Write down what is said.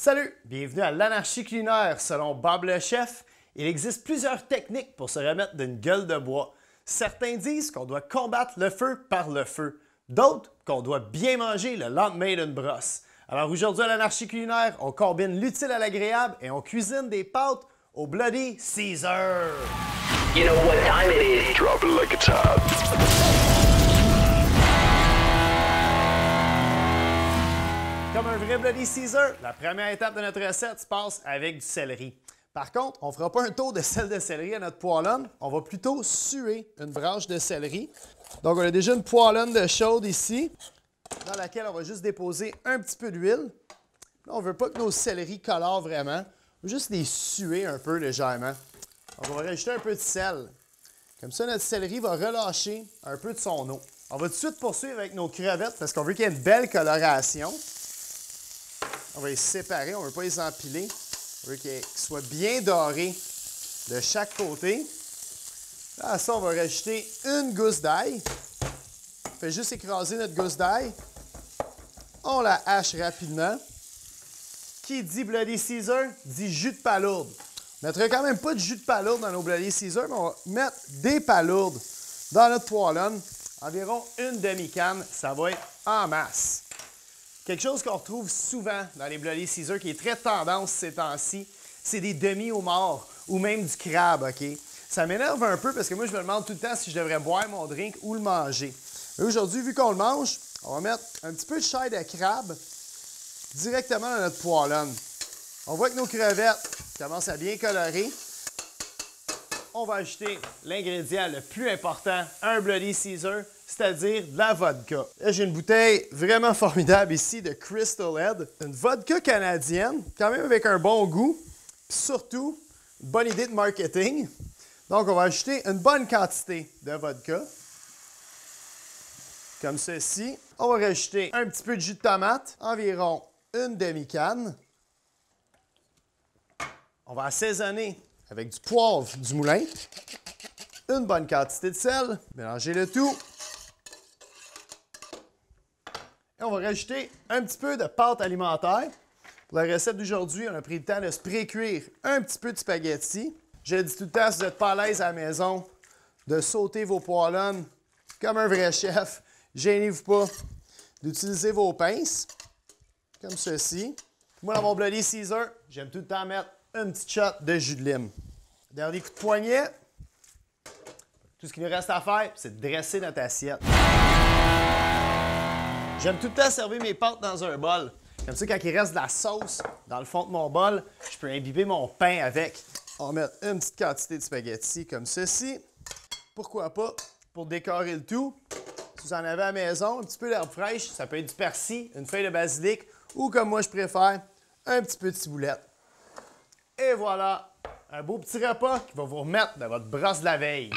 Salut! Bienvenue à l'anarchie culinaire. Selon Bob le chef, il existe plusieurs techniques pour se remettre d'une gueule de bois. Certains disent qu'on doit combattre le feu par le feu. D'autres, qu'on doit bien manger le lendemain d'une brosse. Alors aujourd'hui à l'anarchie culinaire, on combine l'utile à l'agréable et on cuisine des pâtes au Bloody Caesar. You know what time it is. Drop it like it's hot. Comme un vrai Bloody Caesar, la première étape de notre recette se passe avec du céleri. Par contre, on ne fera pas un tour de sel de céleri à notre poêlonne, on va plutôt suer une branche de céleri. Donc on a déjà une poêlonne de chaude ici, dans laquelle on va juste déposer un petit peu d'huile. Là, on ne veut pas que nos céleris colorent vraiment, on veut juste les suer un peu légèrement. Donc on va rajouter un peu de sel. Comme ça, notre céleri va relâcher un peu de son eau. On va tout de suite poursuivre avec nos crevettes parce qu'on veut qu'il y ait une belle coloration. On va les séparer, on ne veut pas les empiler. On veut qu'ils soient bien dorés de chaque côté. Là, à ça, on va rajouter une gousse d'ail. On fait juste écraser notre gousse d'ail. On la hache rapidement. Qui dit Bloody Caesar dit jus de palourde. On ne mettra quand même pas de jus de palourde dans nos Bloody Caesar, mais on va mettre des palourdes dans notre poêlonne. Environ une demi-canne, ça va être en masse. Quelque chose qu'on retrouve souvent dans les Bloody Caesar, qui est très tendance ces temps-ci, c'est des demi-homards ou même du crabe, OK? Ça m'énerve un peu parce que moi, je me demande tout le temps si je devrais boire mon drink ou le manger. Aujourd'hui, vu qu'on le mange, on va mettre un petit peu de chair de crabe directement dans notre poêlonne. On voit que nos crevettes commencent à bien colorer. On va ajouter l'ingrédient le plus important, un Bloody Caesar, c'est-à-dire de la vodka. Là, j'ai une bouteille vraiment formidable ici de Crystal Head. Une vodka canadienne, quand même avec un bon goût, puis surtout, une bonne idée de marketing. Donc, on va ajouter une bonne quantité de vodka, comme ceci. On va rajouter un petit peu de jus de tomate, environ une demi-canne. On va assaisonner avec du poivre du moulin, une bonne quantité de sel, mélanger le tout. Et on va rajouter un petit peu de pâte alimentaire. Pour la recette d'aujourd'hui, on a pris le temps de se pré-cuire un petit peu de spaghetti. Je le dis tout le temps, si vous n'êtes pas à l'aise à la maison, de sauter vos poêlonnes comme un vrai chef. Gênez-vous pas d'utiliser vos pinces, comme ceci. Moi, dans mon Bloody Caesar, j'aime tout le temps mettre une petite shot de jus de lime. Dernier coup de poignet. Tout ce qu'il nous reste à faire, c'est de dresser notre assiette. J'aime tout le temps servir mes pâtes dans un bol. Comme ça, quand il reste de la sauce dans le fond de mon bol, je peux imbiber mon pain avec. On va mettre une petite quantité de spaghetti comme ceci. Pourquoi pas, pour décorer le tout. Si vous en avez à la maison, un petit peu d'herbe fraîche, ça peut être du persil, une feuille de basilic ou, comme moi je préfère, un petit peu de ciboulette. Et voilà, un beau petit repas qui va vous remettre de votre brosse de la veille.